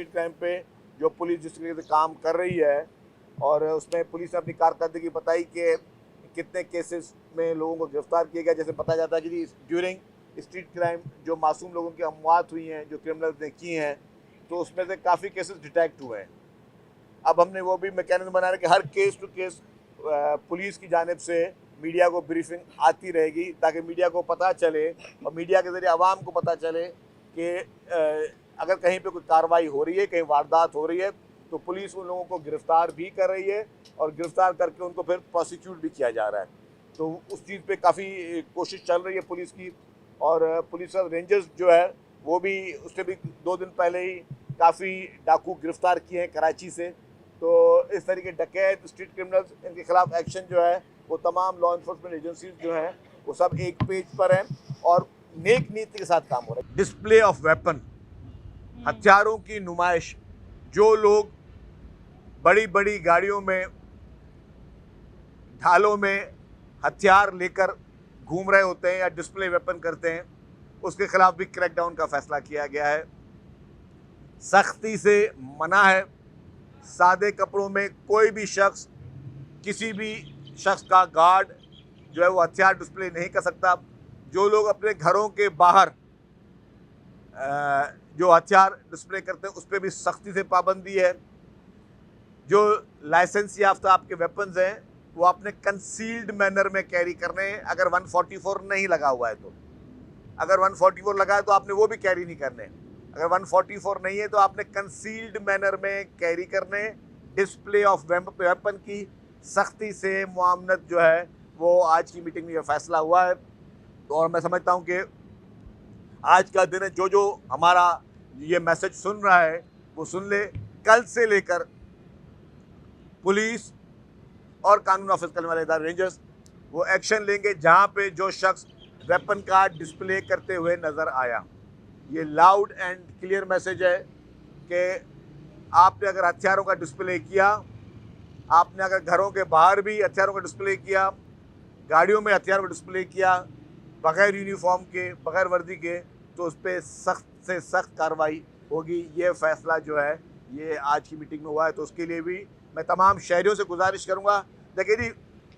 Street crime पे जो police जिस तरीके से काम कर रही है, और उसमें पुलिस ने अपनी कारकर्दगी बताई कि कितने केसेस में लोगों को गिरफ्तार किया गया। जैसे बताया जाता है कि ड्यूरिंग स्ट्रीट क्राइम जो मासूम लोगों की अमवात हुई हैं, जो क्रिमिनल्स ने की हैं, तो उसमें से काफ़ी केसेस डिटेक्ट हुए हैं। अब हमने वो भी मैकेनिज्म बनाया कि हर केस टू केस पुलिस की जानिब से मीडिया को ब्रीफिंग आती रहेगी, ताकि मीडिया को पता चले और मीडिया के ज़रिए आवाम को पता चले कि अगर कहीं पे कोई कार्रवाई हो रही है, कहीं वारदात हो रही है, तो पुलिस उन लोगों को गिरफ़्तार भी कर रही है और गिरफ़्तार करके उनको फिर प्रोसिक्यूट भी किया जा रहा है। तो उस चीज़ पे काफ़ी कोशिश चल रही है पुलिस की। और पुलिस और रेंजर्स जो है वो भी, उससे भी 2 दिन पहले ही काफ़ी डाकू गिरफ़्तार किए हैं कराची से। तो इस तरीके डकैत, स्ट्रीट क्रिमिनल्स, इनके खिलाफ एक्शन जो है वो तमाम लॉ इन्फोर्समेंट एजेंसीज जो हैं वो सब एक पेज पर हैं और नेक नीति के साथ काम हो रहा है। डिस्प्ले ऑफ वेपन, हथियारों की नुमाइश, जो लोग बड़ी बड़ी गाड़ियों में, ढालों में हथियार लेकर घूम रहे होते हैं या डिस्प्ले वेपन करते हैं, उसके खिलाफ भी क्रैकडाउन का फैसला किया गया है। सख्ती से मना है, सादे कपड़ों में कोई भी शख्स, किसी भी शख्स का गार्ड जो है वो हथियार डिस्प्ले नहीं कर सकता। जो लोग अपने घरों के बाहर जो हथियार डिस्प्ले करते हैं उस पर भी सख्ती से पाबंदी है। जो लाइसेंस याफ्ता आपके वेपन्स हैं वो आपने कंसील्ड मैनर में कैरी करने हैं, अगर 144 नहीं लगा हुआ है तो। अगर 144 लगा है तो आपने वो भी कैरी नहीं करने। अगर 144 नहीं है तो आपने कंसील्ड मैनर में कैरी करने। डिस्प्ले ऑफ वेपन की सख्ती से मुआमलत जो है वो आज की मीटिंग में यह फैसला हुआ है। और मैं समझता हूँ कि आज का दिन है, जो जो हमारा ये मैसेज सुन रहा है वो सुन ले। कल से लेकर पुलिस और कानून नाफिज करने वाले इदारे, रेंजर्स, वो एक्शन लेंगे जहाँ पे जो शख्स वेपन का डिस्प्ले करते हुए नज़र आया। ये लाउड एंड क्लियर मैसेज है कि आपने अगर हथियारों का डिस्प्ले किया, आपने अगर घरों के बाहर भी हथियारों का डिस्प्ले किया, गाड़ियों में हथियारों का डिस्प्ले किया बग़ैर यूनिफॉर्म के, बग़ैर वर्दी के, तो उस पर सख्त से सख्त कार्रवाई होगी। ये फ़ैसला जो है ये आज की मीटिंग में हुआ है। तो उसके लिए भी मैं तमाम शहरियों से गुजारिश करूँगा। देखिए जी,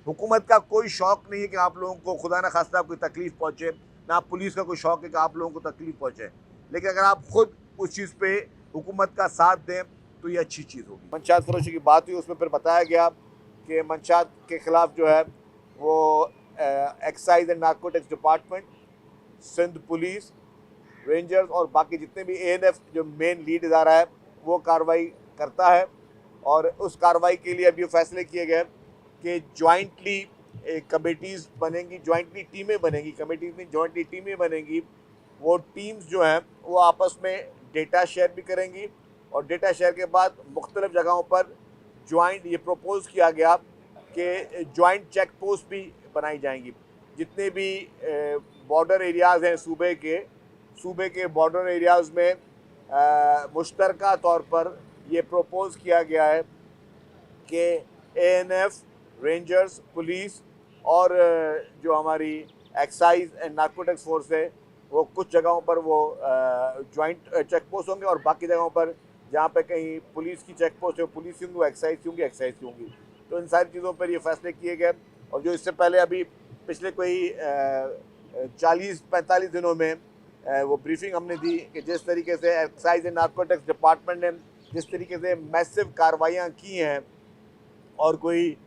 हुकूमत का कोई शौक़ नहीं है कि आप लोगों को खुदा न खास्ता कोई तकलीफ़ पहुँचे, ना पुलिस का कोई शौक़ है कि आप लोगों को तकलीफ़ पहुँचे। लेकिन अगर आप खुद उस चीज़ पे हुकूमत का साथ दें तो ये अच्छी चीज़ होगी। मंशात फरोशी की बात हुई, उसमें फिर बताया गया कि मंशात के ख़िलाफ़ जो है वो excise and narcotics department, Sindh police, rangers और बाकी जितने भी ANF जो मेन लीड इदारा है वो कार्रवाई करता है। और उस कार्रवाई के लिए अब ये फैसले किए गए कि जॉइंटली कमेटीज़ बनेंगी, जॉइंटली टीमें बनेंगी, कमेटीज़ नहीं जॉइंटली टीमें बनेंगी। वो टीम्स जो हैं वो आपस में डेटा शेयर भी करेंगी और डेटा शेयर के बाद मुख्तलिफ़ जगहों पर जॉइंट, ये प्रपोज़ किया गया कि जॉइंट चेक पोस्ट भी बनाई जाएंगी। जितने भी बॉर्डर एरियाज़ हैं सूबे के बॉर्डर एरियाज़ में मुश्तरका तौर पर ये प्रपोज़ किया गया है कि ANF, रेंजर्स, पुलिस और जो हमारी एक्साइज एंड नारकोटिक्स फोर्स है वो कुछ जगहों पर वो जॉइंट चेक पोस्ट होंगे और बाकी जगहों पर जहाँ पे कहीं पुलिस की चेक पोस्ट है पुलिस की होंगी, एक्साइज की होंगी, एक्साइज की होंगी। तो इन सारी चीज़ों पर ये फैसले किए गए। और जो इससे पहले अभी पिछले कोई 40-45 दिनों में वो ब्रीफिंग हमने दी कि जिस तरीके से एक्साइज एंड नारकोटिक्स डिपार्टमेंट ने जिस तरीके से मैसिव कार्रवाइयाँ की हैं और कोई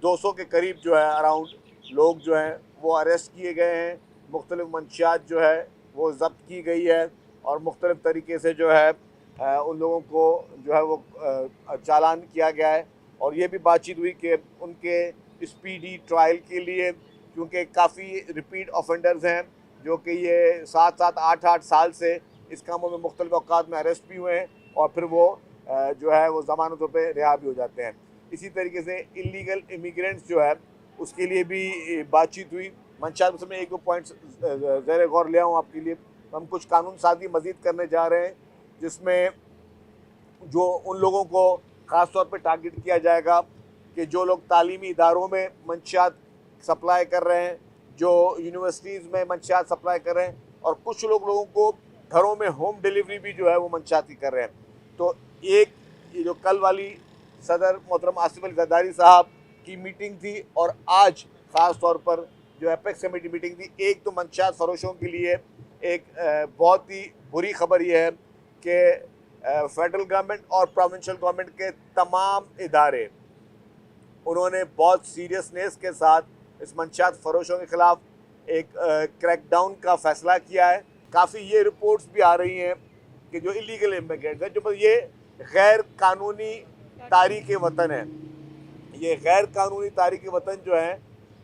200 के करीब जो है अराउंड लोग जो हैं वो अरेस्ट किए गए हैं, मुख्तलिफ मंशियात जो है वो ज़ब्त की गई है और मुख्तलिफ तरीके से जो है उन लोगों को जो है वो चालान किया गया है। और ये भी बातचीत हुई कि उनके स्पीडी ट्रायल के लिए, क्योंकि काफ़ी रिपीट ऑफेंडर्स हैं जो कि ये 7-7, 8-8 साल से इस कामों में मुख्तलिफ औकात में अरेस्ट भी हुए हैं और फिर वो जो है वो ज़मानतों पे रिहा भी हो जाते हैं। इसी तरीके से इलीगल इमिग्रेंट्स जो है उसके लिए भी बातचीत हुई। मंशात में 1-2 पॉइंट्स ज़ेर गौर ले आऊँ आपके लिए। हम कुछ कानून साजी मज़ीद करने जा रहे हैं जिसमें जो उन लोगों को ख़ास तौर पे टारगेट किया जाएगा कि जो लोग तालीमी इदारों में मंशियात सप्लाई कर रहे हैं, जो यूनिवर्सिटीज़ में मंशियात सप्लाई कर रहे हैं और कुछ लोगों को घरों में होम डिलीवरी भी जो है वो मंशियात की कर रहे हैं। तो एक ये जो कल वाली सदर मोहतरम आसिफ अली जरदारी साहब की मीटिंग थी और आज ख़ास तौर पर जो एपेक्स कमेटी मीटिंग थी, एक तो मंशियात फरोशों के लिए एक बहुत ही बुरी खबर ये है कि फेडरल गवर्नमेंट और प्रोविंशियल गवर्नमेंट के तमाम इदारे उन्होंने बहुत सीरियसनेस के साथ इस मंशियात फरोशों के ख़िलाफ़ एक क्रैकडाउन का फ़ैसला किया है। काफ़ी ये रिपोर्ट्स भी आ रही हैं कि जो इलीगल इमिग्रेंट्स हैं, जो ये गैर कानूनी तारीक वतन है, ये गैर कानूनी तारीक वतन जो है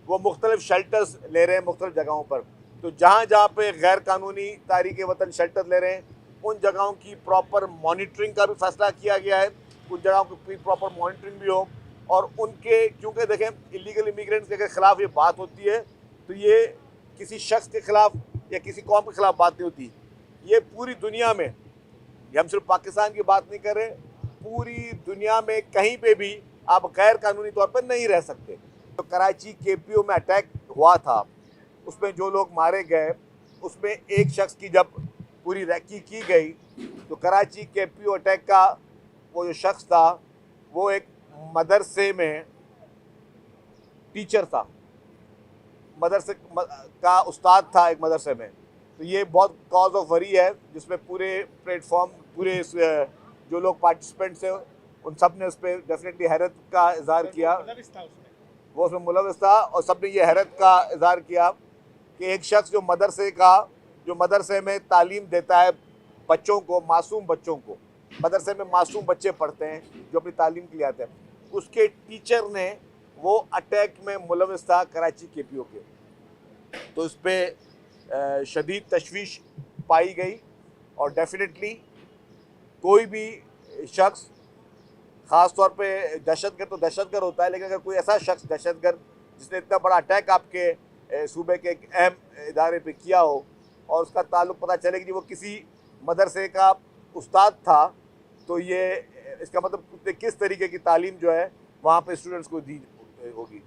वो मुख्तलिफ शेल्टर्स ले रहे हैं मुख्तलिफ जगहों पर। तो जहाँ जहाँ पे गैर कानूनी तारीक वतन शेल्टर ले रहे हैं, उन जगहों की प्रॉपर मॉनिटरिंग का भी फैसला किया गया है, उन जगहों की प्रॉपर मॉनिटरिंग भी हो। और उनके, क्योंकि देखें इलीगल इमिग्रेंट्स के ख़िलाफ़ ये बात होती है तो ये किसी शख्स के ख़िलाफ़ या किसी कौम के ख़िलाफ़ बात नहीं होती, ये पूरी दुनिया में, ये हम सिर्फ पाकिस्तान की बात नहीं कर रहे, पूरी दुनिया में कहीं पे भी आप गैर कानूनी तौर पर नहीं रह सकते। तो कराची KPO में अटैक हुआ था, उसमें जो लोग मारे गए, उसमें एक शख्स की जब पूरी रैकी की गई तो कराची KPO अटैक का वो जो शख्स था वो एक मदरसे में टीचर था, मदरसे का उस्ताद था एक मदरसे में। तो ये बहुत कॉज ऑफ वरी है जिसमें पूरे प्लेटफॉर्म, पूरे जो लोग पार्टिसिपेंट्स हैं उन सब ने उस पर डेफिनेटली हैरत का इज़हार किया, वो उसमें मुलविस था। और सब ने ये हैरत का इज़हार किया कि एक शख्स जो मदरसे में तालीम देता है बच्चों को, मासूम बच्चों को, मदरसे में मासूम बच्चे पढ़ते हैं जो अपनी तालीम के लिए आते हैं, उसके टीचर ने वो अटैक में मुलविस था कराची KPO के। तो इस पर शदीद तशवीश पाई गई और डेफिनेटली कोई भी शख्स, ख़ास तौर पे दहशतगर्द तो दहशतगर्द होता है, लेकिन अगर कोई ऐसा शख्स दहशतगर्द जिसने इतना बड़ा अटैक आपके सूबे के एक अहम इदारे पे किया हो और उसका ताल्लुक़ पता चले कि वो किसी मदरसे का उस्ताद था, तो ये इसका मतलब किस तरीके की तालीम जो है वहाँ पे स्टूडेंट्स को दी होगी।